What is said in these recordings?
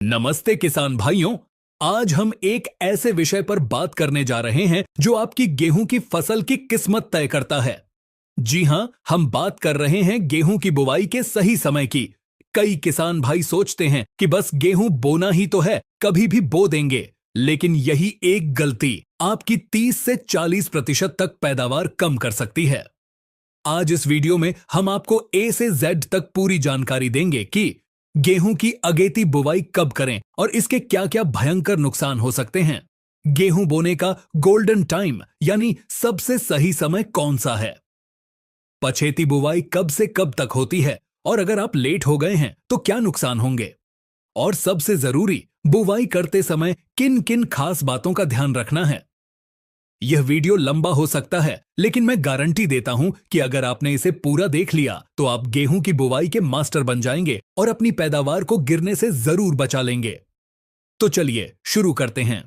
नमस्ते किसान भाइयों। आज हम एक ऐसे विषय पर बात करने जा रहे हैं जो आपकी गेहूं की फसल की किस्मत तय करता है। जी हां, हम बात कर रहे हैं गेहूं की बुवाई के सही समय की। कई किसान भाई सोचते हैं कि बस गेहूं बोना ही तो है, कभी भी बो देंगे। लेकिन यही एक गलती आपकी 30 से 40% तक पैदावार कम कर सकती है। आज इस वीडियो में हम आपको ए से जेड तक पूरी जानकारी देंगे कि गेहूं की अगेती बुवाई कब करें और इसके क्या क्या भयंकर नुकसान हो सकते हैं। गेहूं बोने का गोल्डन टाइम यानी सबसे सही समय कौन सा है। पछेती बुवाई कब से कब तक होती है और अगर आप लेट हो गए हैं तो क्या नुकसान होंगे। और सबसे जरूरी, बुवाई करते समय किन किन खास बातों का ध्यान रखना है। यह वीडियो लंबा हो सकता है, लेकिन मैं गारंटी देता हूं कि अगर आपने इसे पूरा देख लिया तो आप गेहूं की बुवाई के मास्टर बन जाएंगे और अपनी पैदावार को गिरने से जरूर बचा लेंगे। तो चलिए शुरू करते हैं।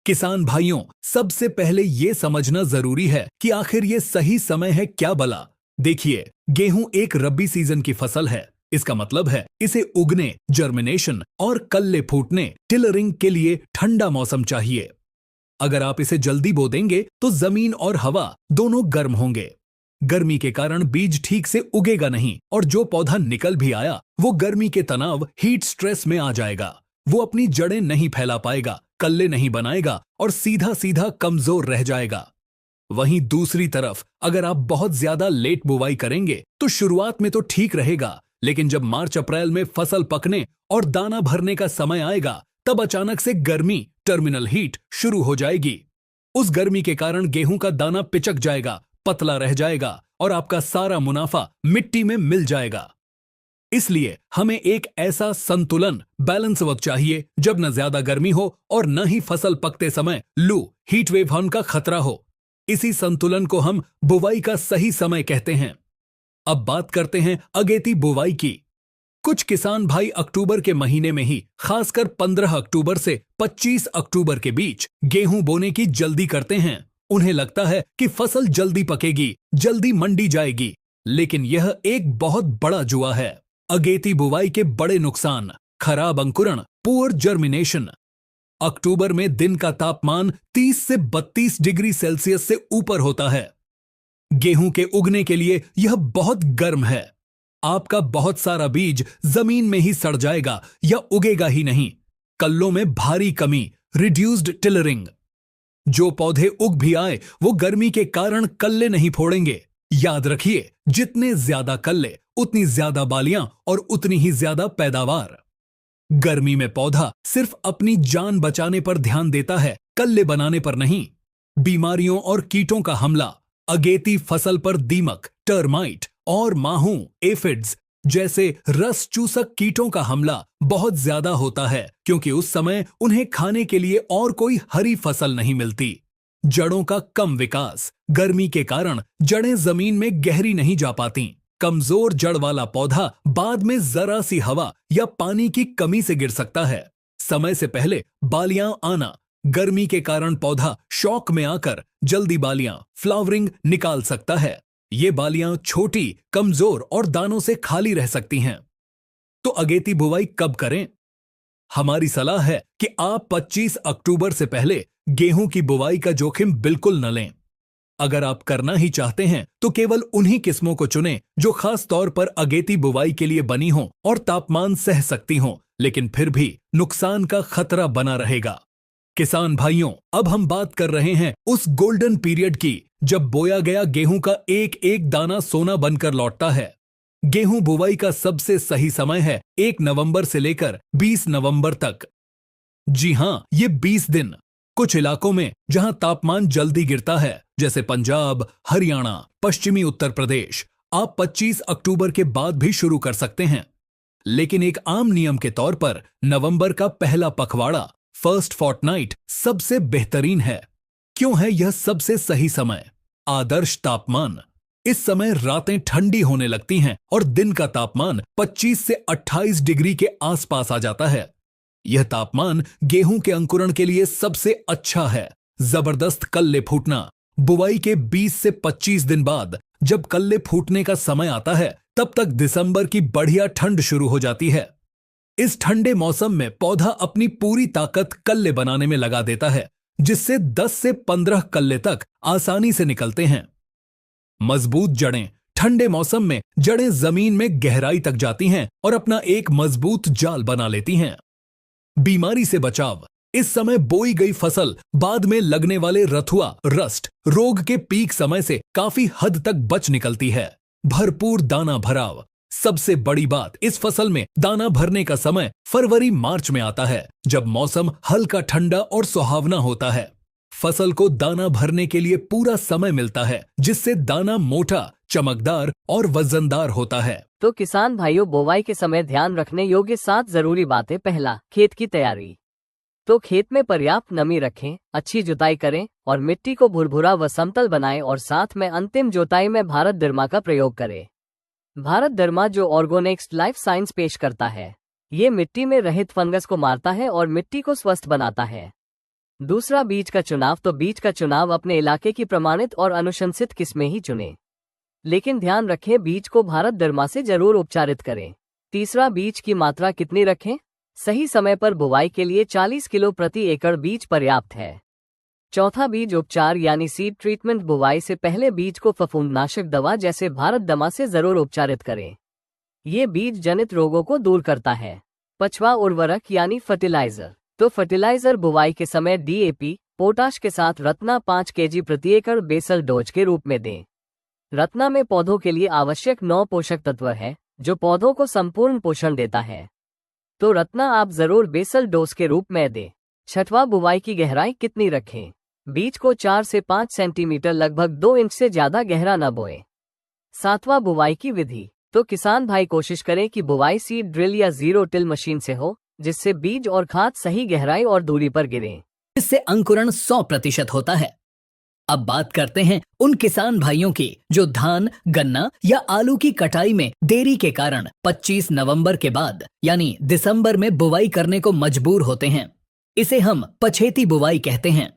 किसान भाइयों, सबसे पहले यह समझना जरूरी है कि आखिर यह सही समय है क्या भला। देखिए, गेहूं एक रब्बी सीजन की फसल है। इसका मतलब है इसे उगने, जर्मिनेशन और कल्ले फूटने, टिलरिंग के लिए ठंडा मौसम चाहिए। अगर आप इसे जल्दी बो देंगे तो जमीन और हवा दोनों गर्म होंगे। गर्मी के कारण बीज ठीक से उगेगा नहीं और जो पौधा निकल भी आया वो गर्मी के तनाव, हीट स्ट्रेस में आ जाएगा। वो अपनी जड़ें नहीं फैला पाएगा, कल्ले नहीं बनाएगा और सीधा सीधा कमजोर रह जाएगा। वहीं दूसरी तरफ अगर आप बहुत ज्यादा लेट बुवाई करेंगे तो शुरुआत में तो ठीक रहेगा, लेकिन जब मार्च अप्रैल में फसल पकने और दाना भरने का समय आएगा तब अचानक से गर्मी, टर्मिनल हीट शुरू हो जाएगी। उस गर्मी के कारण गेहूं का दाना पिचक जाएगा, पतला रह जाएगा और आपका सारा मुनाफा मिट्टी में मिल जाएगा। इसलिए हमें एक ऐसा संतुलन, बैलेंस वक्त चाहिए जब न ज्यादा गर्मी हो और न ही फसल पकते समय लू, हीट वेव होने का खतरा हो। इसी संतुलन को हम बुवाई का सही समय कहते हैं। अब बात करते हैं अगेती बुवाई की। कुछ किसान भाई अक्टूबर के महीने में ही, खासकर 15 अक्टूबर से 25 अक्टूबर के बीच गेहूं बोने की जल्दी करते हैं। उन्हें लगता है कि फसल जल्दी पकेगी, जल्दी मंडी जाएगी, लेकिन यह एक बहुत बड़ा जुआ है। अगेती बुवाई के बड़े नुकसान: खराब अंकुरण, पुअर जर्मिनेशन। अक्टूबर में दिन का तापमान 30 से 32 डिग्री सेल्सियस से ऊपर होता है। गेहूं के उगने के लिए यह बहुत गर्म है। आपका बहुत सारा बीज जमीन में ही सड़ जाएगा या उगेगा ही नहीं। कल्लों में भारी कमी, रिड्यूस्ड टिलरिंग। जो पौधे उग भी आए वो गर्मी के कारण कल्ले नहीं फोड़ेंगे। याद रखिए, जितने ज्यादा कल्ले उतनी ज्यादा बालियां और उतनी ही ज्यादा पैदावार। गर्मी में पौधा सिर्फ अपनी जान बचाने पर ध्यान देता है, कल्ले बनाने पर नहीं। बीमारियों और कीटों का हमला: अगेती फसल पर दीमक, टर्माइट और माहू, एफिड्स जैसे रस चूसक कीटों का हमला बहुत ज्यादा होता है, क्योंकि उस समय उन्हें खाने के लिए और कोई हरी फसल नहीं मिलती। जड़ों का कम विकास: गर्मी के कारण जड़ें जमीन में गहरी नहीं जा पाती। कमजोर जड़ वाला पौधा बाद में जरा सी हवा या पानी की कमी से गिर सकता है। समय से पहले बालियां आना: गर्मी के कारण पौधा शॉक में आकर जल्दी बालियां, फ्लावरिंग निकाल सकता है। ये बालियां छोटी, कमजोर और दानों से खाली रह सकती हैं। तो अगेती बुवाई कब करें? हमारी सलाह है कि आप 25 अक्टूबर से पहले गेहूं की बुवाई का जोखिम बिल्कुल न लें। अगर आप करना ही चाहते हैं तो केवल उन्हीं किस्मों को चुनें जो खास तौर पर अगेती बुवाई के लिए बनी हों और तापमान सह सकती हों, लेकिन फिर भी नुकसान का खतरा बना रहेगा। किसान भाइयों, अब हम बात कर रहे हैं उस गोल्डन पीरियड की जब बोया गया गेहूं का एक एक दाना सोना बनकर लौटता है। गेहूं बुवाई का सबसे सही समय है 1 नवंबर से लेकर 20 नवंबर तक। जी हां, ये 20 दिन। कुछ इलाकों में जहां तापमान जल्दी गिरता है, जैसे पंजाब, हरियाणा, पश्चिमी उत्तर प्रदेश, आप 25 अक्टूबर के बाद भी शुरू कर सकते हैं। लेकिन एक आम नियम के तौर पर नवंबर का पहला पखवाड़ा, फर्स्ट फोर्टनाइट, सबसे बेहतरीन है। क्यों है यह सबसे सही समय? आदर्श तापमान: इस समय रातें ठंडी होने लगती हैं और दिन का तापमान 25 से 28 डिग्री के आसपास आ जाता है। यह तापमान गेहूं के अंकुरण के लिए सबसे अच्छा है। जबरदस्त कल्ले फूटना: बुवाई के 20 से 25 दिन बाद जब कल्ले फूटने का समय आता है, तब तक दिसंबर की बढ़िया ठंड शुरू हो जाती है। इस ठंडे मौसम में पौधा अपनी पूरी ताकत कल्ले बनाने में लगा देता है, जिससे 10 से 15 कल्ले तक आसानी से निकलते हैं। मजबूत जड़ें। ठंडे मौसम में जड़ें जमीन में गहराई तक जाती हैं और अपना एक मजबूत जाल बना लेती हैं। बीमारी से बचाव। इस समय बोई गई फसल बाद में लगने वाले रथुआ, रस्ट रोग के पीक समय से काफी हद तक बच निकलती है। भरपूर दाना भराव। सबसे बड़ी बात, इस फसल में दाना भरने का समय फरवरी मार्च में आता है, जब मौसम हल्का ठंडा और सुहावना होता है। फसल को दाना भरने के लिए पूरा समय मिलता है, जिससे दाना मोटा, चमकदार और वजनदार होता है। तो किसान भाइयों, बुवाई के समय ध्यान रखने योग्य 7 जरूरी बातें। पहला, खेत की तैयारी। तो खेत में पर्याप्त नमी रखें, अच्छी जुताई करें और मिट्टी को भुरभुरा व समतल बनाएं और साथ में अंतिम जुताई में भारत दर्मा का प्रयोग करें। भारत दर्मा जो ऑर्गोनेक्स्ट लाइफ साइंस पेश करता है, ये मिट्टी में रहित फंगस को मारता है और मिट्टी को स्वस्थ बनाता है। दूसरा, बीज का चुनाव। तो बीज का चुनाव अपने इलाके की प्रमाणित और अनुशंसित किस्में ही चुनें, लेकिन ध्यान रखें बीज को भारत दर्मा से जरूर उपचारित करें। तीसरा, बीज की मात्रा कितनी रखें। सही समय पर बुवाई के लिए 40 किलो प्रति एकड़ बीज पर्याप्त है। चौथा, बीज उपचार यानी सीड ट्रीटमेंट। बुवाई से पहले बीज को फफूंदनाशक दवा जैसे भारत दमा से जरूर उपचारित करें, ये बीज जनित रोगों को दूर करता है। पांचवा, उर्वरक यानी फर्टिलाइजर। तो फर्टिलाइजर बुवाई के समय DAP, पोटाश के साथ रत्ना 5 kg प्रति एकड़ बेसल डोज के रूप में दें। रत्ना में पौधों के लिए आवश्यक 9 पोषक तत्व है, जो पौधों को संपूर्ण पोषण देता है, तो रत्ना आप जरूर बेसल डोज के रूप में दें। छठवां, बुवाई की गहराई कितनी रखें। बीज को 4 से 5 सेंटीमीटर लगभग 2 इंच से ज्यादा गहरा न बोएं। सातवां, बुवाई की विधि। तो किसान भाई कोशिश करें कि बुवाई सीड ड्रिल या जीरो टिल मशीन से हो, जिससे बीज और खाद सही गहराई और दूरी पर गिरें। इससे अंकुरण 100% होता है। अब बात करते हैं उन किसान भाइयों की जो धान, गन्ना या आलू की कटाई में देरी के कारण 25 नवंबर के बाद यानी दिसंबर में बुवाई करने को मजबूर होते हैं। इसे हम पछेती बुवाई कहते हैं।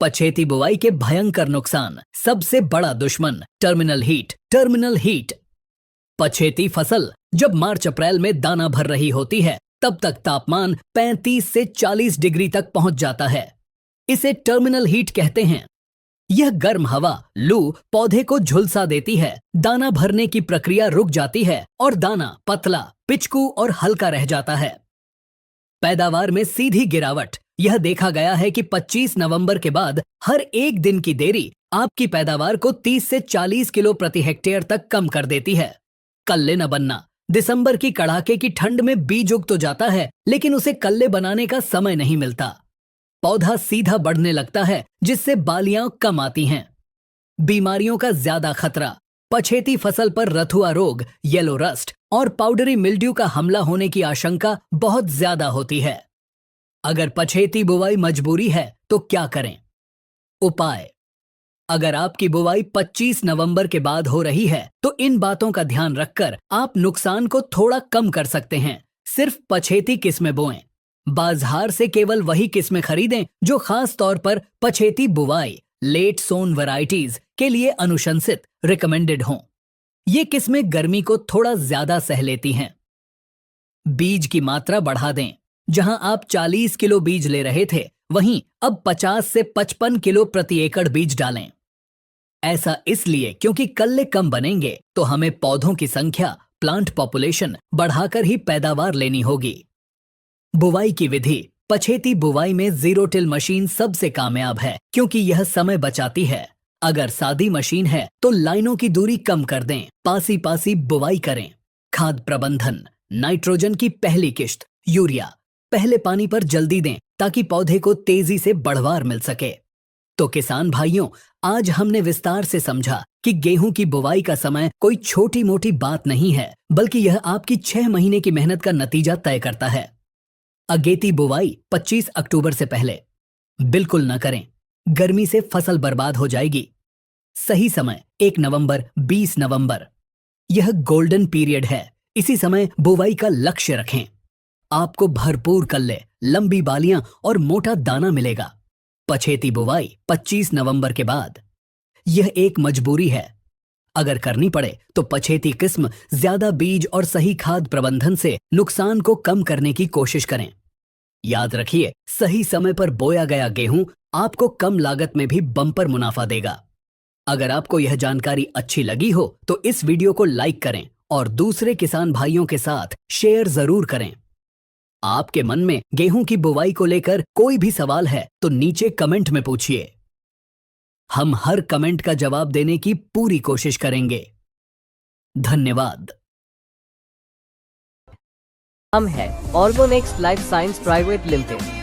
पछेती बुवाई के भयंकर नुकसान। सबसे बड़ा दुश्मन टर्मिनल हीट। Terminal heat. पछेती फसल जब मार्च अप्रैल में दाना भर रही होती है, तब तक तापमान 35 से 40 डिग्री तक पहुंच जाता है। इसे टर्मिनल हीट कहते हैं। यह गर्म हवा, लू पौधे को झुलसा देती है, दाना भरने की प्रक्रिया रुक जाती है और दाना पतला, पिचकू और हल्का रह जाता है। पैदावार में सीधी गिरावट। यह देखा गया है कि 25 नवंबर के बाद हर एक दिन की देरी आपकी पैदावार को 30 से 40 किलो प्रति हेक्टेयर तक कम कर देती है। कल्ले न बनना। दिसंबर की कड़ाके की ठंड में बीज उग तो जाता है, लेकिन उसे कल्ले बनाने का समय नहीं मिलता। पौधा सीधा बढ़ने लगता है, जिससे बालियां कम आती हैं। बीमारियों का ज्यादा खतरा। पछेती फसल पर रथुआ रोग, येलो रस्ट और पाउडरी मिल्ड्यू का हमला होने की आशंका बहुत ज्यादा होती है। अगर पछेती बुवाई मजबूरी है तो क्या करें? उपाय। अगर आपकी बुवाई 25 नवंबर के बाद हो रही है, तो इन बातों का ध्यान रखकर आप नुकसान को थोड़ा कम कर सकते हैं। सिर्फ पछेती किस्में बोएं। बाजार से केवल वही किस्में खरीदें जो खास तौर पर पछेती बुवाई, लेट सोन वैरायटीज के लिए अनुशंसित, रिकमेंडेड हों। ये किस्में गर्मी को थोड़ा ज्यादा सह लेती हैं। बीज की मात्रा बढ़ा दें। जहां आप 40 किलो बीज ले रहे थे, वहीं अब 50 से 55 किलो प्रति एकड़ बीज डालें। ऐसा इसलिए क्योंकि कल्ले कम बनेंगे तो हमें पौधों की संख्या, प्लांट पॉपुलेशन बढ़ाकर ही पैदावार लेनी होगी। बुवाई की विधि। पछेती बुवाई में जीरो टिल मशीन सबसे कामयाब है, क्योंकि यह समय बचाती है। अगर सादी मशीन है तो लाइनों की दूरी कम कर दें, पासी पासी बुवाई करें। खाद प्रबंधन। नाइट्रोजन की पहली किश्त, यूरिया, पहले पानी पर जल्दी दें ताकि पौधे को तेजी से बढ़वार मिल सके। तो किसान भाइयों, आज हमने विस्तार से समझा कि गेहूं की बुवाई का समय कोई छोटी मोटी बात नहीं है, बल्कि यह आपकी 6 महीने की मेहनत का नतीजा तय करता है। अगेती बुवाई 25 अक्टूबर से पहले बिल्कुल न करें, गर्मी से फसल बर्बाद हो जाएगी। सही समय 1 नवंबर 20 नवंबर। यह गोल्डन पीरियड है। इसी समय बुवाई का लक्ष्य रखें। आपको भरपूर कल्ले, लंबी बालियां और मोटा दाना मिलेगा। पछेती बुवाई 25 नवंबर के बाद। यह एक मजबूरी है। अगर करनी पड़े तो पछेती किस्म ज्यादा बीज और सही खाद प्रबंधन से नुकसान को कम करने की कोशिश करें। याद रखिए, सही समय पर बोया गया गेहूं आपको कम लागत में भी बम्पर मुनाफा देगा। अगर आपको यह जानकारी अच्छी लगी हो तो इस वीडियो को लाइक करें और दूसरे किसान भाइयों के साथ शेयर जरूर करें। आपके मन में गेहूं की बुवाई को लेकर कोई भी सवाल है तो नीचे कमेंट में पूछिए। हम हर कमेंट का जवाब देने की पूरी कोशिश करेंगे। धन्यवाद। हम है ऑर्गोनेक्स लाइफ साइंस प्राइवेट लिमिटेड।